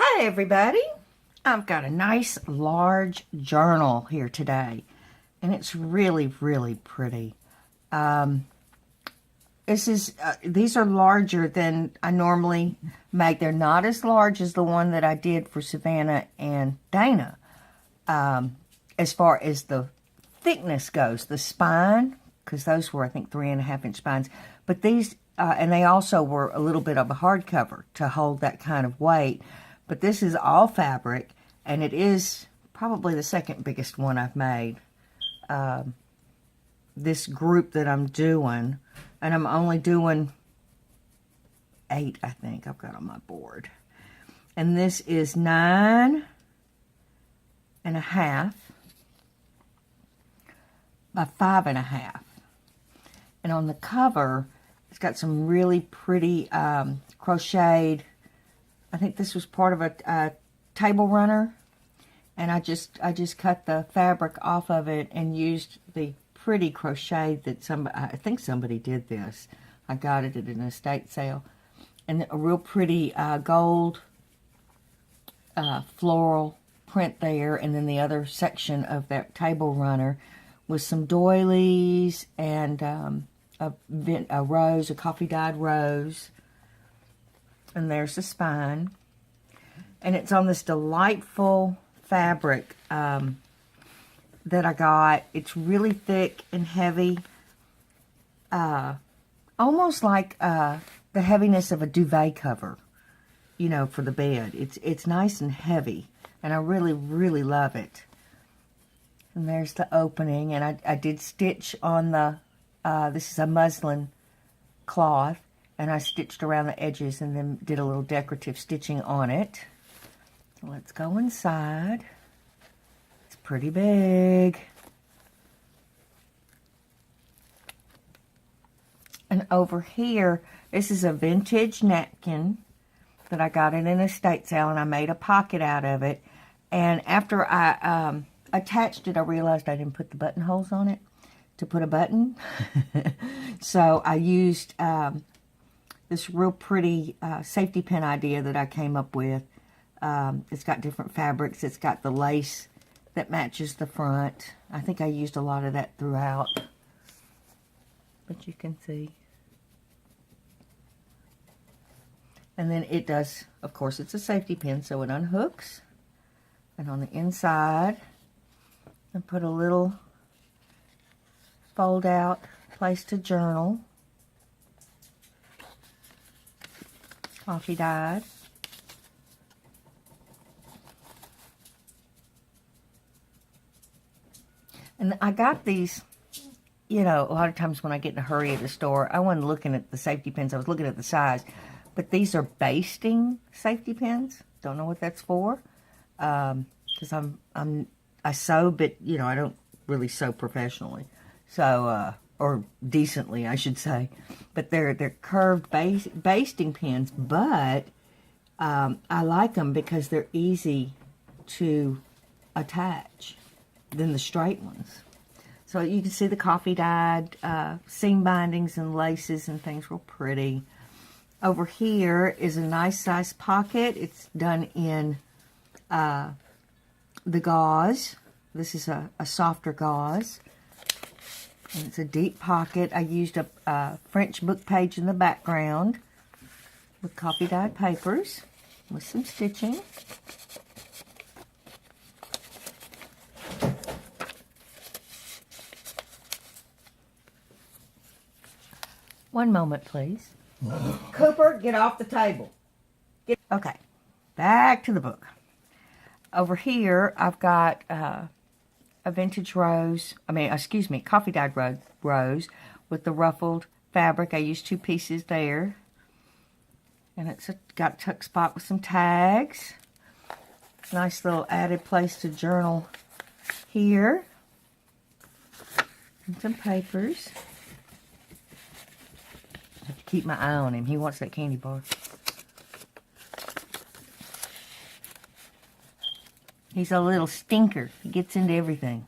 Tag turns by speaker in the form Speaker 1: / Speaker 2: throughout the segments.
Speaker 1: Hi everybody, I've got a nice large journal here today and it's really pretty. These are larger than I normally make. They're not as large as the one that I did for Savannah and Dana. As far as the thickness goes, the spine, because those were I think 3.5-inch spines, but these and they also were a little bit of a hardcover to hold that kind of weight. But this is all fabric, and it is probably the second biggest one I've made. This group that I'm doing, and I'm only doing 8, I think, I've got on my board. And this is 9.5 by 5.5. And on the cover, it's got some really pretty crocheted. I think this was part of a table runner, and I just cut the fabric off of it and used the pretty crochet that I think somebody did this. I got it at an estate sale, and a real pretty gold floral print there, and then the other section of that table runner with some doilies and a rose, a coffee dyed rose. And there's the spine. And it's on this delightful fabric that I got. It's really thick and heavy. Almost like the heaviness of a duvet cover, you know, for the bed. It's nice and heavy. And I really love it. And there's the opening. And I did stitch on the, this is a muslin cloth. And I stitched around the edges and then did a little decorative stitching on it. So let's go inside. It's pretty big. And over here, this is a vintage napkin that I got at an estate sale, and I made a pocket out of it. And after I attached it, I realized I didn't put the buttonholes on it to put a button. So I used this real pretty safety pin idea that I came up with. It's got different fabrics. It's got the lace that matches the front. I think I used a lot of that throughout. But you can see. And then it does, of course, it's a safety pin, so it unhooks. And on the inside, I put a little fold out place to journal. Coffee dyed. And I got these, you know, a lot of times when I get in a hurry at the store, I wasn't looking at the safety pins, I was looking at the size. But these are basting safety pins. Don't know what that's for. Because I sew, but, you know, I don't really sew professionally. So, or decently, I should say. But they're curved basting pins, but I like them because they're easy to attach than the straight ones. So you can see the coffee dyed seam bindings and laces and things, real pretty. Over here is a nice size pocket. It's done in the gauze. This is a softer gauze. And it's a deep pocket. I used a French book page in the background with coffee dyed papers with some stitching. One moment, please. Cooper, get off the table. Okay, back to the book. Over here, I've got a vintage rose, coffee dyed rose with the ruffled fabric. I used 2 pieces there. And it's got a tuck spot with some tags. Nice little added place to journal here. And some papers. I have to keep my eye on him. He wants that candy bar. He's a little stinker. He gets into everything.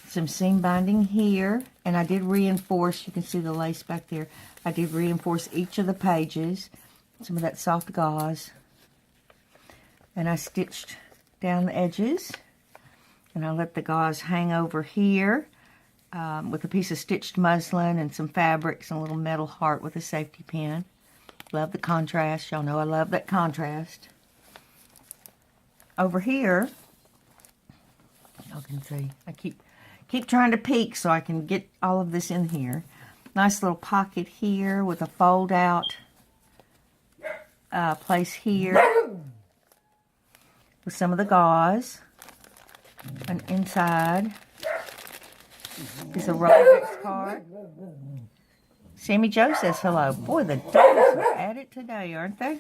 Speaker 1: Some seam binding here. And I did reinforce, you can see the lace back there. I did reinforce each of the pages. Some of that soft gauze. And I stitched down the edges. And I let the gauze hang over here with a piece of stitched muslin and some fabrics and a little metal heart with a safety pin. Love the contrast. Y'all know I love that contrast. Over here, y'all can see, I keep trying to peek so I can get all of this in here. Nice little pocket here with a fold out place here with some of the gauze. And inside is a Rolodex card. Sammy Joe says hello. Boy, the dogs are at it today, aren't they?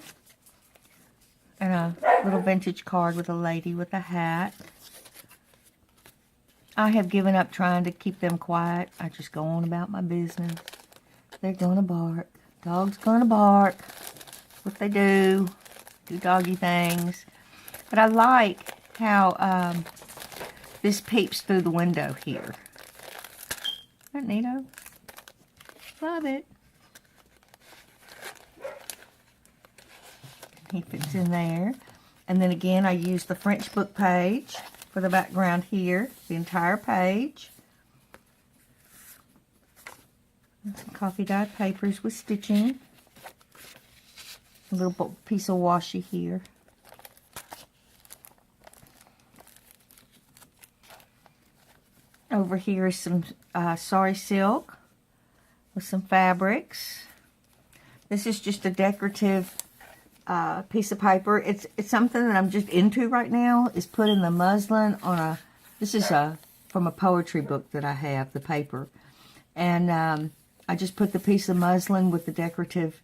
Speaker 1: And a little vintage card with a lady with a hat. I have given up trying to keep them quiet. I just go on about my business. They're gonna bark. Dog's gonna bark. What they do doggy things. But I like how this peeps through the window here. Isn't that neato? Love it. He fits in there. And then again, I use the French book page for the background here. The entire page. And some coffee dyed papers with stitching. A little piece of washi here. Over here is some sari silk with some fabrics. This is just a decorative piece of paper. It's something that I'm just into right now, is putting the muslin on a, this is from a poetry book that I have, the paper. And I just put the piece of muslin with the decorative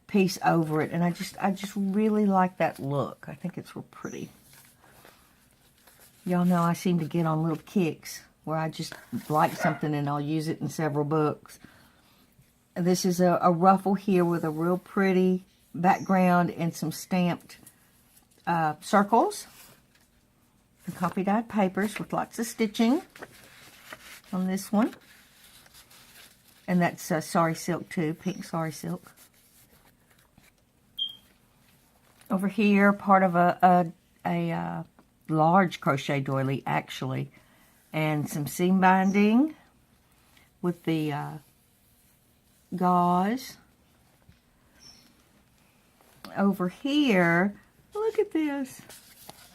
Speaker 1: piece over it. And I just really like that look. I think it's real pretty. Y'all know I seem to get on little kicks where I just like something and I'll use it in several books. This is a ruffle here with a real pretty background and some stamped circles. And coffee dyed papers with lots of stitching on this one. And that's sari silk too, pink sari silk. Over here, part of a large crochet doily actually. And some seam binding with the gauze. Over here, look at this.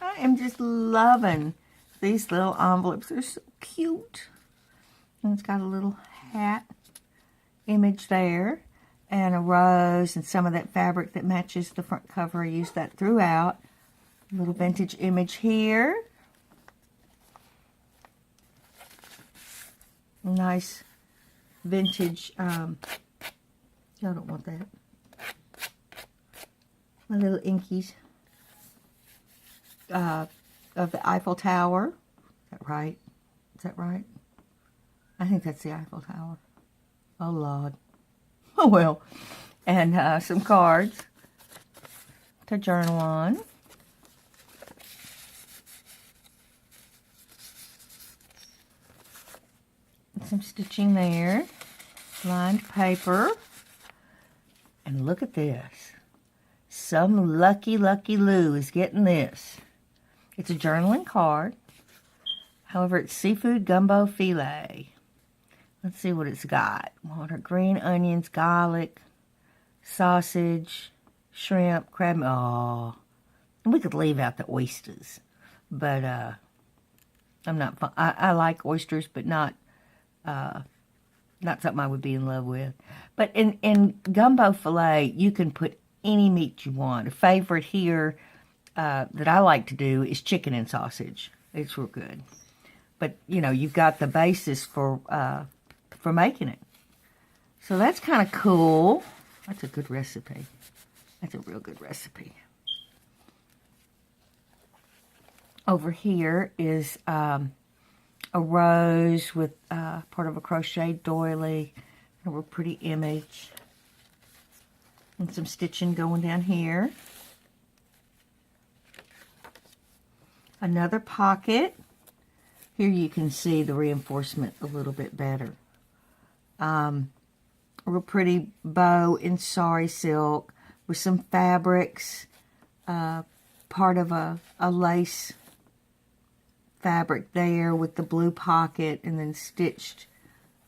Speaker 1: I am just loving these little envelopes. They're so cute. And it's got a little hat image there. And a rose and some of that fabric that matches the front cover. I used that throughout. A little vintage image here. Nice vintage, y'all don't want that. My little inkies of the Eiffel Tower. Is that right? Is that right? I think that's the Eiffel Tower. Oh, Lord. Oh, well. And some cards to journal on. Some stitching there, lined paper, and look at this. Some lucky Lou is getting this. It's a journaling card. However, it's seafood gumbo filet. Let's see what it's got. Water, green onions, garlic, sausage, shrimp, crab. Oh, and we could leave out the oysters, but I'm not. I like oysters, but not something I would be in love with. But in gumbo filet, you can put any meat you want. A favorite here that I like to do is chicken and sausage. It's real good. But, you know, you've got the basis for making it. So that's kind of cool. That's a good recipe. That's a real good recipe. Over here is a rose with part of a crochet doily, a real pretty image, and some stitching going down here. Another pocket. Here you can see the reinforcement a little bit better. A real pretty bow in sari silk with some fabrics part of a lace fabric there with the blue pocket, and then stitched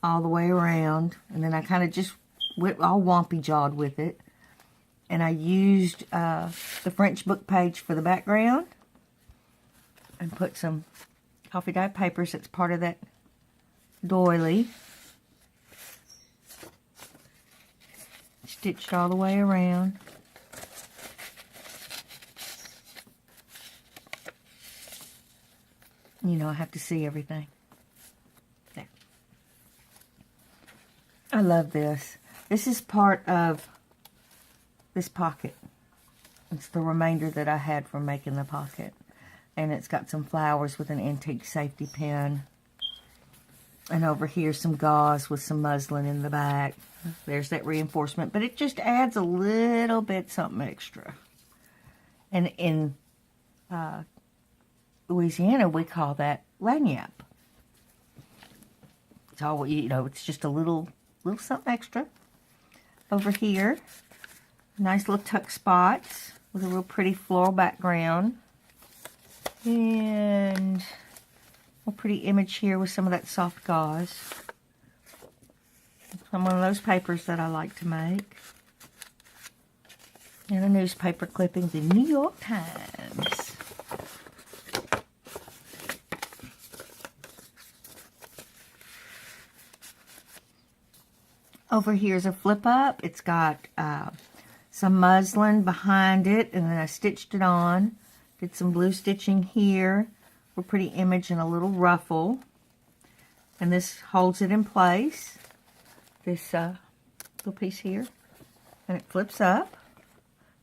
Speaker 1: all the way around. And then I kind of just went all wompy jawed with it. And I used the French book page for the background, and put some coffee dye papers that's part of that doily. Stitched all the way around. You know, I have to see everything. There. I love this. This is part of this pocket. It's the remainder that I had from making the pocket. And it's got some flowers with an antique safety pin. And over here some gauze with some muslin in the back. There's that reinforcement. But it just adds a little bit something extra. And in Louisiana, we call that lagniappe. It's all, you know, it's just a little something extra. Over here, nice little tuck spots with a real pretty floral background. And a pretty image here with some of that soft gauze. Some one of those papers that I like to make. And a newspaper clipping, the New York Times. Over here is a flip up. It's got some muslin behind it, and then I stitched it on. Did some blue stitching here. A pretty image and a little ruffle. And this holds it in place. This little piece here. And it flips up.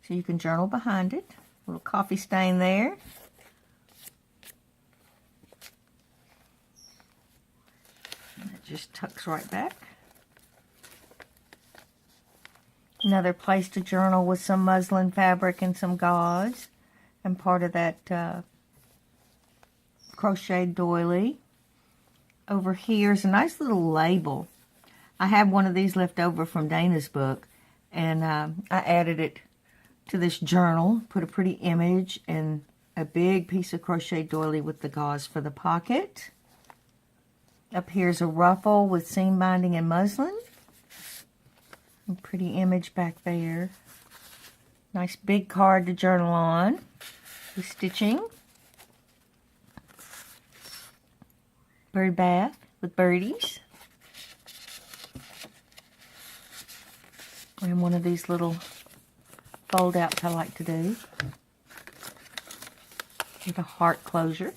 Speaker 1: So you can journal behind it. A little coffee stain there. And it just tucks right back. Another place to journal with some muslin fabric and some gauze. And part of that crocheted doily. Over here is a nice little label. I have one of these left over from Dana's book. And I added it to this journal. Put a pretty image and a big piece of crochet doily with the gauze for the pocket. Up here's a ruffle with seam binding and muslin. A pretty image back there. Nice big card to journal on. With stitching. Bird bath with birdies. And one of these little fold outs I like to do. With a heart closure.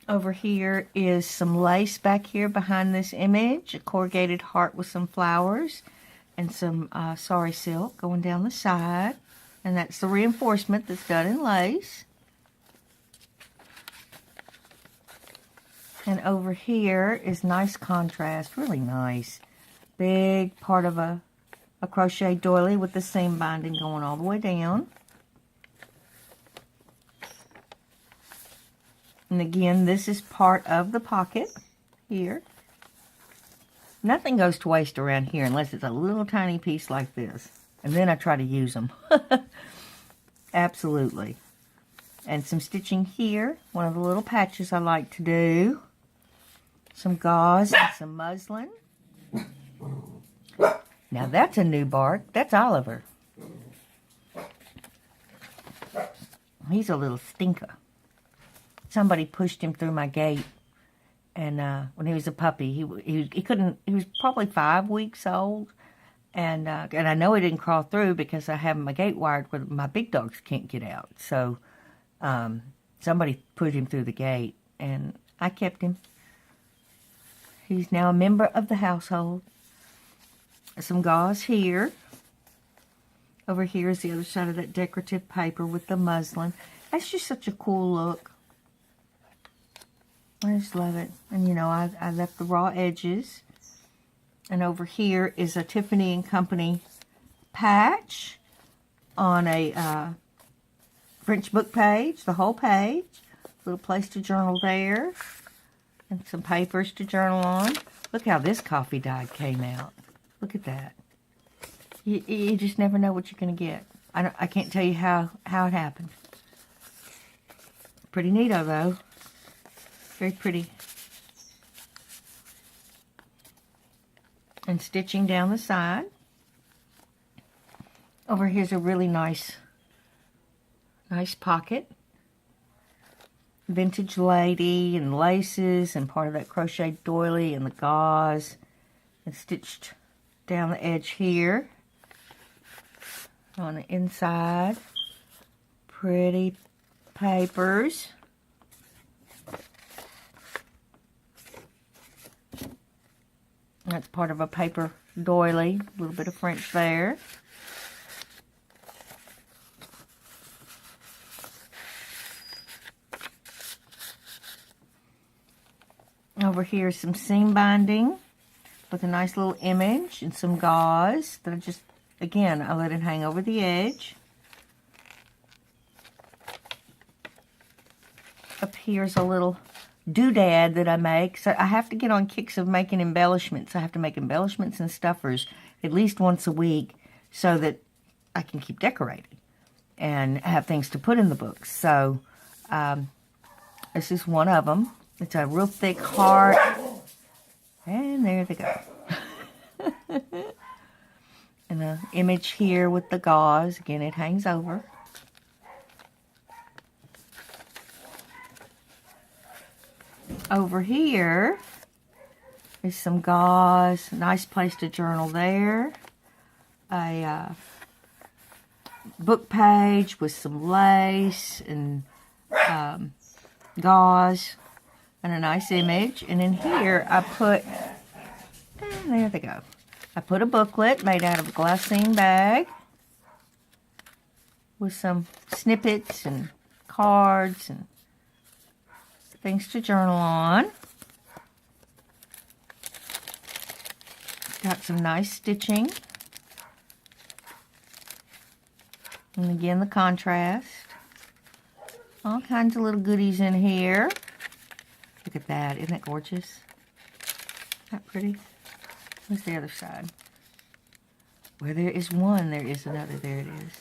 Speaker 1: Over here is some lace back here behind this image. A corrugated heart with some flowers. And some sari silk going down the side. And that's the reinforcement that's done in lace. And over here is nice contrast. Really nice. Big part of a crochet doily with the seam binding going all the way down. And again, this is part of the pocket here. Nothing goes to waste around here unless it's a little tiny piece like this. And then I try to use them. Absolutely. And some stitching here. One of the little patches I like to do. Some gauze and some muslin. Now that's a new bark. That's Oliver. He's a little stinker. Somebody pushed him through my gate, and when he was a puppy, he couldn't. He was probably 5 weeks old, and I know he didn't crawl through because I have my gate wired where my big dogs can't get out. So somebody put him through the gate, and I kept him. He's now a member of the household. Some gauze here. Over here is the other side of that decorative paper with the muslin. That's just such a cool look. I just love it. And, you know, I left the raw edges. And over here is a Tiffany & Company patch on a French book page, the whole page. Little place to journal there. And some papers to journal on. Look how this coffee dye came out. Look at that. You just never know what you're going to get. I can't tell you how it happened. Pretty neato, though. Very pretty. And stitching down the side. Over here's a really nice pocket. Vintage lady and laces and part of that crocheted doily and the gauze. And stitched down the edge here. On the inside. Pretty papers. That's part of a paper doily. A little bit of French there. Over here is some seam binding with a nice little image and some gauze that I let it hang over the edge. Up here's a little doodad that I make. So I have to get on kicks of making embellishments. I have to make embellishments and stuffers at least once a week so that I can keep decorating and have things to put in the books. So this is one of them. It's a real thick heart. And there they go. And the image here with the gauze. Again, it hangs over. Over here is some gauze. Nice place to journal there. A book page with some lace and gauze. And a nice image. And in here, I put, and there they go. I put a booklet made out of a glassine bag with some snippets and cards and things to journal on. Got some nice stitching. And again, the contrast. All kinds of little goodies in here. Look at that. Isn't that gorgeous? Isn't that pretty? Where's the other side? Where there is one, there is another. There it is.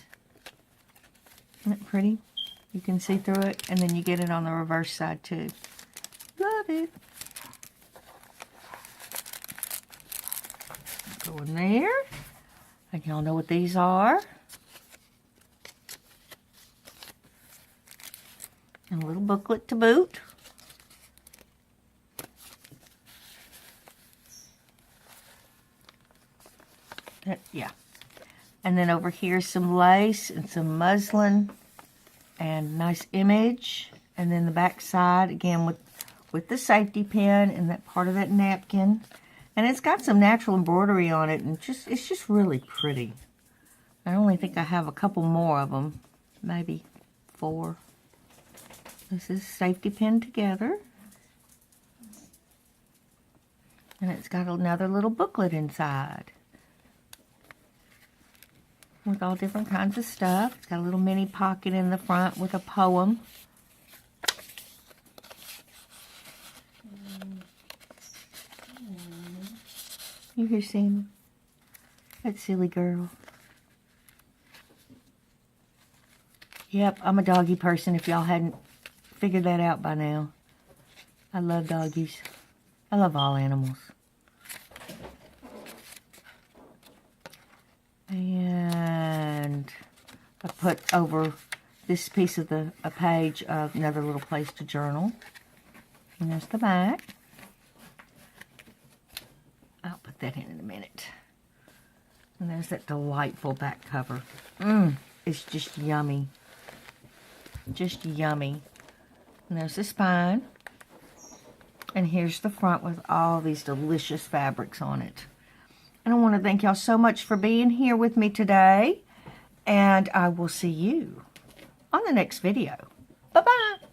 Speaker 1: Isn't that pretty? You can see through it, and then you get it on the reverse side, too. Love it. Go in there. And y'all know what these are. And a little booklet to boot. Yeah. And then over here some lace and some muslin and nice image. And then the back side again with the safety pin and that part of that napkin. And it's got some natural embroidery on it, and it's just really pretty. I only think I have a couple more of them, maybe 4. This is safety pin together. And it's got another little booklet inside. With all different kinds of stuff. It's got a little mini pocket in the front with a poem. You hear Sammy? That silly girl. Yep, I'm a doggy person if y'all hadn't figured that out by now. I love doggies. I love all animals. And I put over this piece of a page of another little place to journal. And there's the back. I'll put that in a minute. And there's that delightful back cover. It's just yummy. Just yummy. And there's the spine. And here's the front with all these delicious fabrics on it. And I want to thank y'all so much for being here with me today. And I will see you on the next video. Bye-bye.